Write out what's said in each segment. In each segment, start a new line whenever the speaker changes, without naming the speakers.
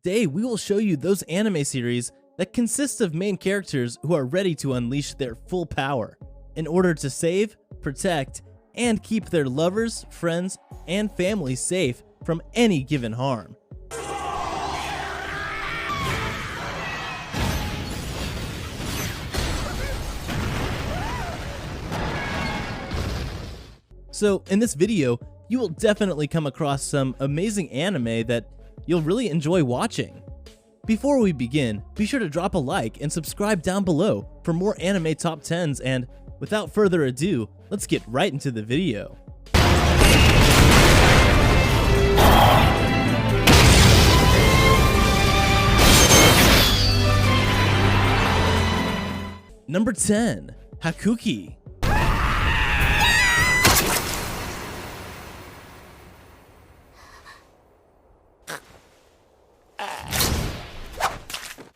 Today, we will show you those anime series that consist of main characters who are ready to unleash their full power in order to save, protect, and keep their lovers, friends, and family safe from any given harm. So, in this video, you will definitely come across some amazing anime that you'll really enjoy watching. Before we begin, be sure to drop a like and subscribe down below for more anime top 10s, and without further ado, let's get right into the video. Number 10, Hakuki.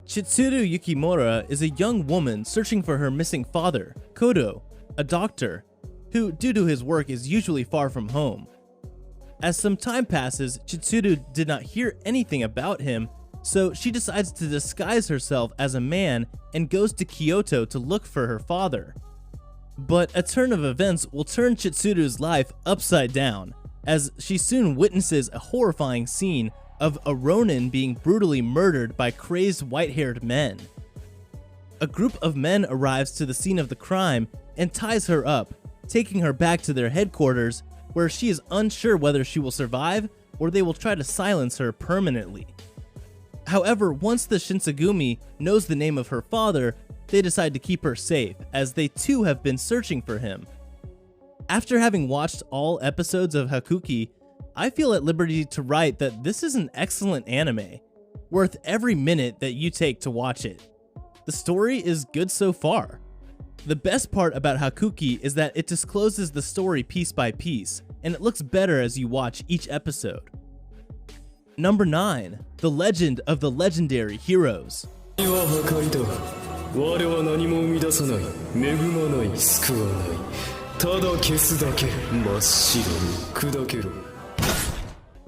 Chitsuru Yukimura is a young woman searching for her missing father, Kodo, a doctor, who, due to his work, is usually far from home. As some time passes, Chitsuru did not hear anything about him, so she decides to disguise herself as a man and goes to Kyoto to look for her father. But a turn of events will turn Chitsuru's life upside down, as she soon witnesses a horrifying scene of a Ronin being brutally murdered by crazed white-haired men. A group of men arrives to the scene of the crime and ties her up, taking her back to their headquarters, where she is unsure whether she will survive or they will try to silence her permanently. However, once the Shinsengumi knows the name of her father, they decide to keep her safe, as they too have been searching for him. After having watched all episodes of Hakuki, I feel at liberty to write that this is an excellent anime, worth every minute that you take to watch it. The story is good so far. The best part about Hakuki is that it discloses the story piece by piece, and it looks better as you watch each episode. Number 9, The Legend of the Legendary Heroes.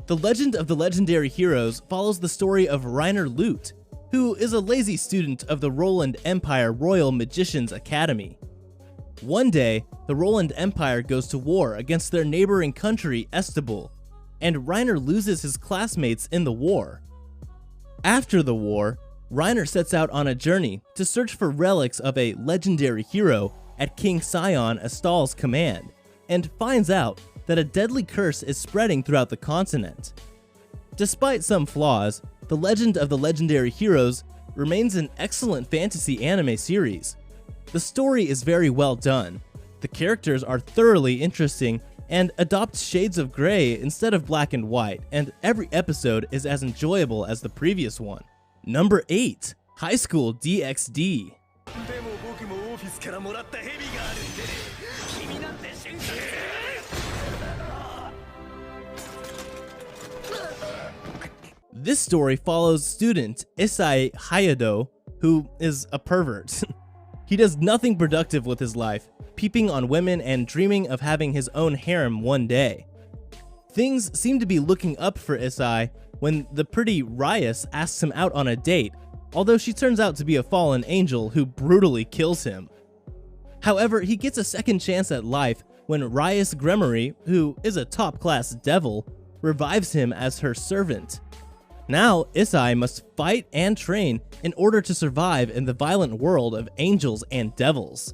The Legend of the Legendary Heroes follows the story of Reiner Lute, who is a lazy student of the Roland Empire Royal Magicians Academy. One day, the Roland Empire goes to war against their neighboring country, Estebul, and Reiner loses his classmates in the war. After the war, Reiner sets out on a journey to search for relics of a legendary hero at King Sion Astal's command, and finds out that a deadly curse is spreading throughout the continent. Despite some flaws, The Legend of the Legendary Heroes remains an excellent fantasy anime series. The story is very well done, the characters are thoroughly interesting, and adopt shades of gray instead of black and white, and every episode is as enjoyable as the previous one. Number 8, High School DxD. This story follows student Issei Hayado, who is a pervert. He does nothing productive with his life, peeping on women and dreaming of having his own harem one day. Things seem to be looking up for Issei when the pretty Rias asks him out on a date, although she turns out to be a fallen angel who brutally kills him. However, he gets a second chance at life when Rias Gremory, who is a top-class devil, revives him as her servant. Now, Issei must fight and train in order to survive in the violent world of angels and devils.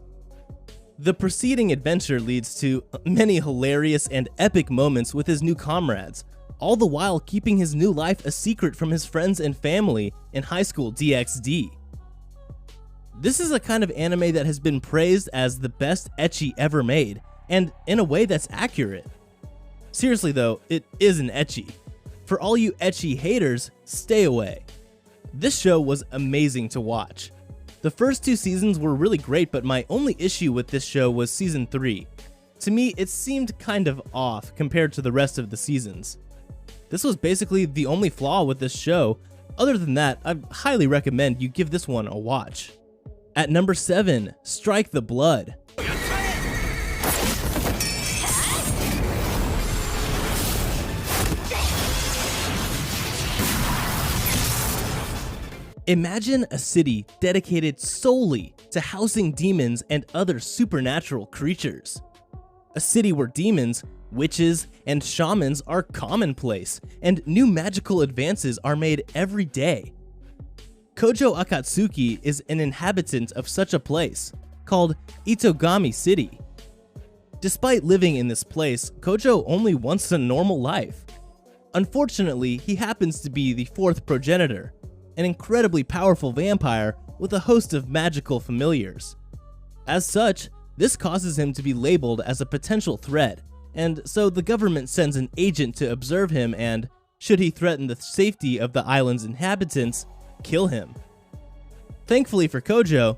The preceding adventure leads to many hilarious and epic moments with his new comrades, all the while keeping his new life a secret from his friends and family in High School DxD. This is a kind of anime that has been praised as the best ecchi ever made, and in a way that's accurate. Seriously though, it is an ecchi. For all you ecchi haters, stay away. This show was amazing to watch. The first 2 seasons were really great, but my only issue with this show was season 3. To me, it seemed kind of off compared to the rest of the seasons. This was basically the only flaw with this show. Other than that, I highly recommend you give this one a watch. At number 7, Strike the Blood. Imagine a city dedicated solely to housing demons and other supernatural creatures. A city where demons, witches, and shamans are commonplace, and new magical advances are made every day. Kojo Akatsuki is an inhabitant of such a place, called Itogami City. Despite living in this place, Kojo only wants a normal life. Unfortunately, he happens to be the fourth progenitor, an incredibly powerful vampire with a host of magical familiars. As such, this causes him to be labeled as a potential threat, and so the government sends an agent to observe him and, should he threaten the safety of the island's inhabitants, kill him. Thankfully for Kojo,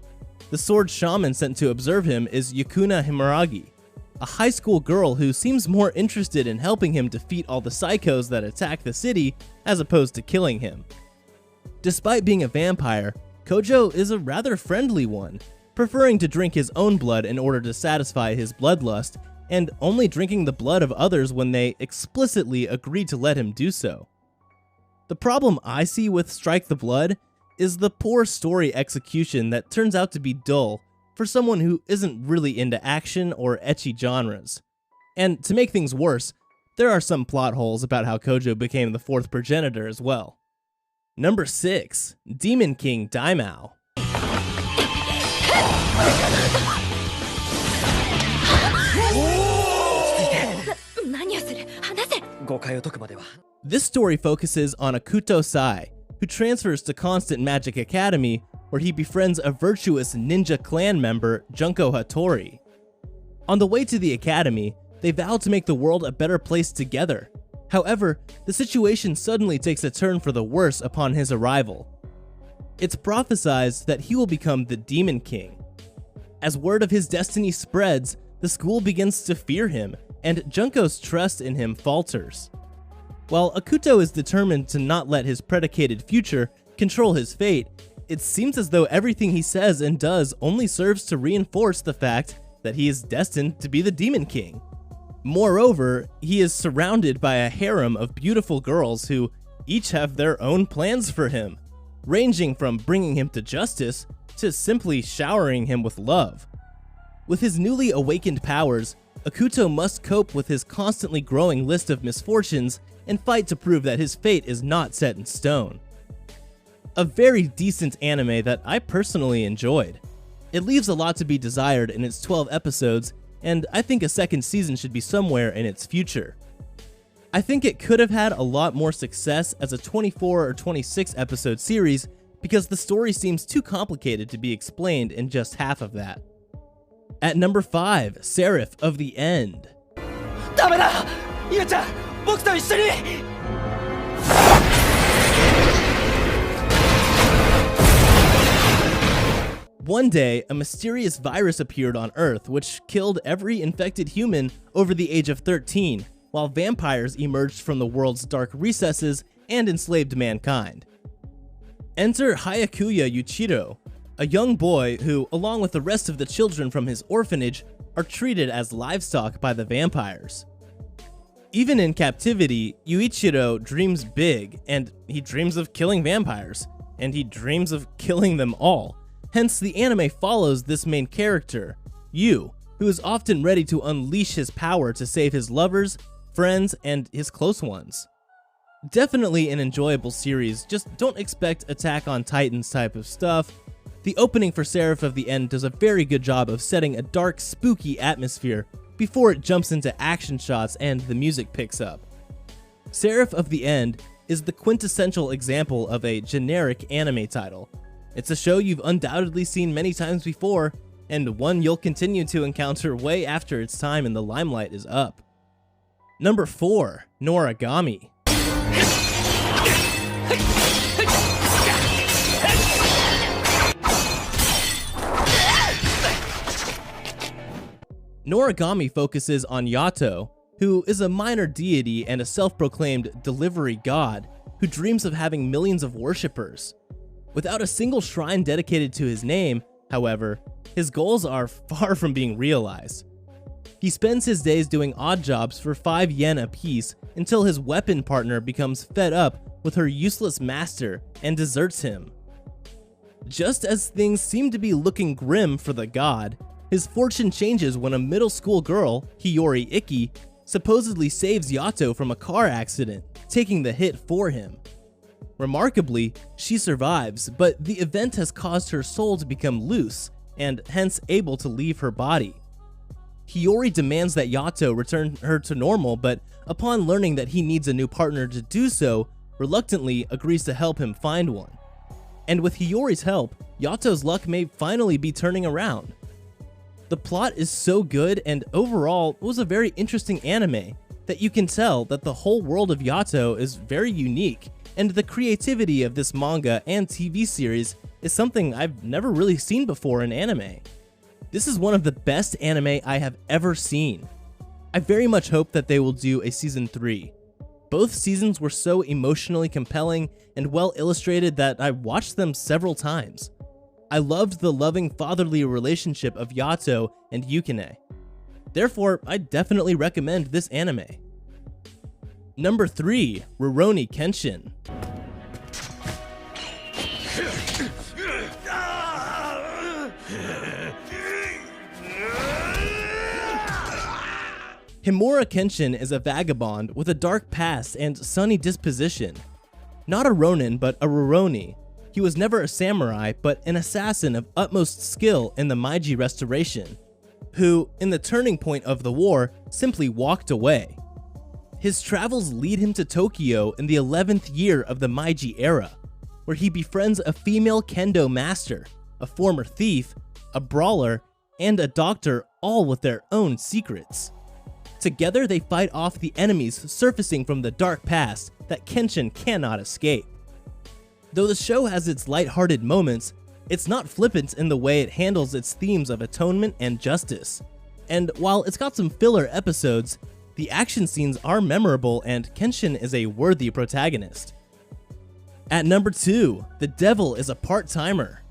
the sword shaman sent to observe him is Yukuna Himaragi, a high school girl who seems more interested in helping him defeat all the psychos that attack the city as opposed to killing him. Despite being a vampire, Kojo is a rather friendly one, preferring to drink his own blood in order to satisfy his bloodlust, and only drinking the blood of others when they explicitly agree to let him do so. The problem I see with Strike the Blood is the poor story execution that turns out to be dull for someone who isn't really into action or ecchi genres. And to make things worse, there are some plot holes about how Kojo became the fourth progenitor as well. Number 6. Demon King Daimao. This story focuses on Akuto Sai, who transfers to Constant Magic Academy, where he befriends a virtuous ninja clan member, Junko Hattori. On the way to the academy, they vow to make the world a better place together. However, the situation suddenly takes a turn for the worse upon his arrival. It's prophesized that he will become the Demon King. As word of his destiny spreads, the school begins to fear him, and Junko's trust in him falters. While Akuto is determined to not let his predicated future control his fate, it seems as though everything he says and does only serves to reinforce the fact that he is destined to be the Demon King. Moreover, he is surrounded by a harem of beautiful girls who each have their own plans for him, ranging from bringing him to justice to simply showering him with love. With his newly awakened powers, Akuto must cope with his constantly growing list of misfortunes and fight to prove that his fate is not set in stone. A very decent anime that I personally enjoyed. It leaves a lot to be desired in its 12 episodes, and I think a second season should be somewhere in its future. I think it could have had a lot more success as a 24 or 26 episode series because the story seems too complicated to be explained in just half of that. At number 5, Seraph of the End. One day, a mysterious virus appeared on Earth which killed every infected human over the age of 13, while vampires emerged from the world's dark recesses and enslaved mankind. Enter Hyakuya Yuichiro, a young boy who, along with the rest of the children from his orphanage, are treated as livestock by the vampires. Even in captivity, Yuichiro dreams big, and he dreams of killing vampires, and he dreams of killing them all. Hence, the anime follows this main character, Yu, who is often ready to unleash his power to save his lovers, friends, and his close ones. Definitely an enjoyable series, just don't expect Attack on Titans type of stuff. The opening for Seraph of the End does a very good job of setting a dark, spooky atmosphere before it jumps into action shots and the music picks up. Seraph of the End is the quintessential example of a generic anime title. It's a show you've undoubtedly seen many times before, and one you'll continue to encounter way after its time in the limelight is up. Number 4, Noragami. Noragami focuses on Yato, who is a minor deity and a self-proclaimed delivery god who dreams of having millions of worshippers. Without a single shrine dedicated to his name, however, his goals are far from being realized. He spends his days doing odd jobs for 5 yen apiece until his weapon partner becomes fed up with her useless master and deserts him. Just as things seem to be looking grim for the god, his fortune changes when a middle school girl, Hiyori Ikki, supposedly saves Yato from a car accident, taking the hit for him. Remarkably, she survives, but the event has caused her soul to become loose, and hence able to leave her body. Hiyori demands that Yato return her to normal, but upon learning that he needs a new partner to do so, reluctantly agrees to help him find one. And with Hiyori's help, Yato's luck may finally be turning around. The plot is so good and overall was a very interesting anime that you can tell that the whole world of Yato is very unique, and the creativity of this manga and TV series is something I've never really seen before in anime. This is one of the best anime I have ever seen. I very much hope that they will do a season 3. Both seasons were so emotionally compelling and well illustrated that I watched them several times. I loved the loving fatherly relationship of Yato and Yukine. Therefore, I definitely recommend this anime. Number 3, Rurouni Kenshin. Himura Kenshin is a vagabond with a dark past and sunny disposition. Not a ronin, but a Rurouni. He was never a samurai, but an assassin of utmost skill in the Meiji Restoration, who, in the turning point of the war, simply walked away. His travels lead him to Tokyo in the 11th year of the Meiji era, where he befriends a female kendo master, a former thief, a brawler, and a doctor, all with their own secrets. Together they fight off the enemies surfacing from the dark past that Kenshin cannot escape. Though the show has its lighthearted moments, it's not flippant in the way it handles its themes of atonement and justice. And while it's got some filler episodes, the action scenes are memorable and Kenshin is a worthy protagonist. At number 2, The Devil is a Part-Timer.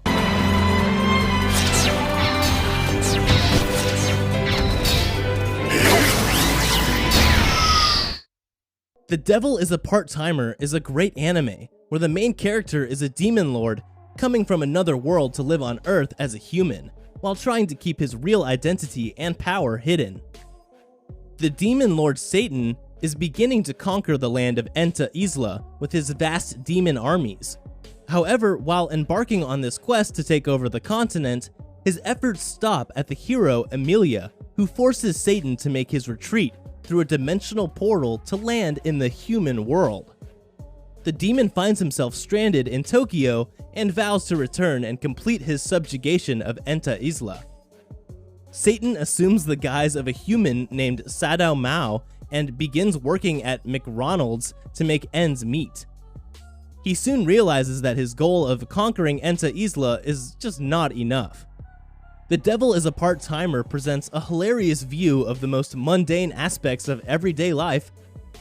The Devil is a Part-Timer is a great anime where the main character is a demon lord coming from another world to live on Earth as a human, while trying to keep his real identity and power hidden. The demon lord Satan is beginning to conquer the land of Enta Isla with his vast demon armies. However, while embarking on this quest to take over the continent, his efforts stop at the hero Emilia, who forces Satan to make his retreat through a dimensional portal to land in the human world. The demon finds himself stranded in Tokyo and vows to return and complete his subjugation of Enta Isla. Satan assumes the guise of a human named Sadao Mao and begins working at McRonald's to make ends meet. He soon realizes that his goal of conquering Enta Isla is just not enough. The Devil is a Part-Timer presents a hilarious view of the most mundane aspects of everyday life,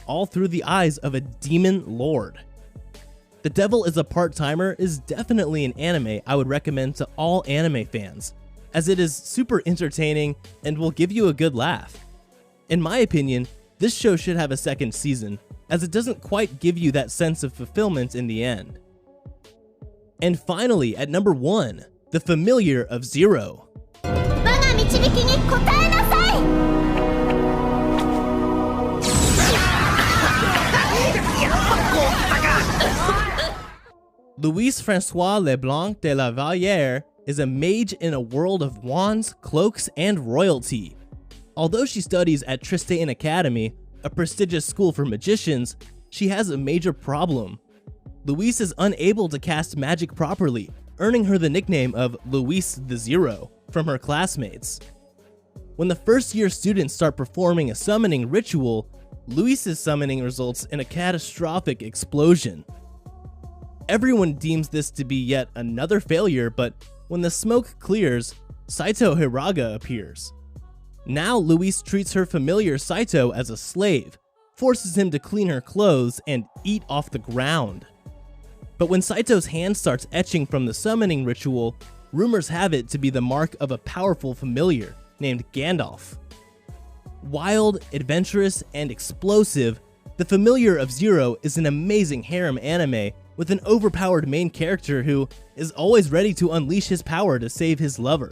all through the eyes of a demon lord. The Devil is a Part-Timer is definitely an anime I would recommend to all anime fans, as it is super entertaining and will give you a good laugh. In my opinion, this show should have a second season, as it doesn't quite give you that sense of fulfillment in the end. And finally, at number 1, The Familiar of Zero. Louis Francois Leblanc de la Valliere is a mage in a world of wands, cloaks, and royalty. Although she studies at Tristan Academy, a prestigious school for magicians, she has a major problem. Louise is unable to cast magic properly, earning her the nickname of Louise the Zero from her classmates. When the first-year students start performing a summoning ritual, Louise's summoning results in a catastrophic explosion. Everyone deems this to be yet another failure, but when the smoke clears, Saito Hiraga appears. Now Louise treats her familiar Saito as a slave, forces him to clean her clothes and eat off the ground. But when Saito's hand starts etching from the summoning ritual, rumors have it to be the mark of a powerful familiar named Gandalf. Wild, adventurous, and explosive, The Familiar of Zero is an amazing harem anime with an overpowered main character who is always ready to unleash his power to save his lover.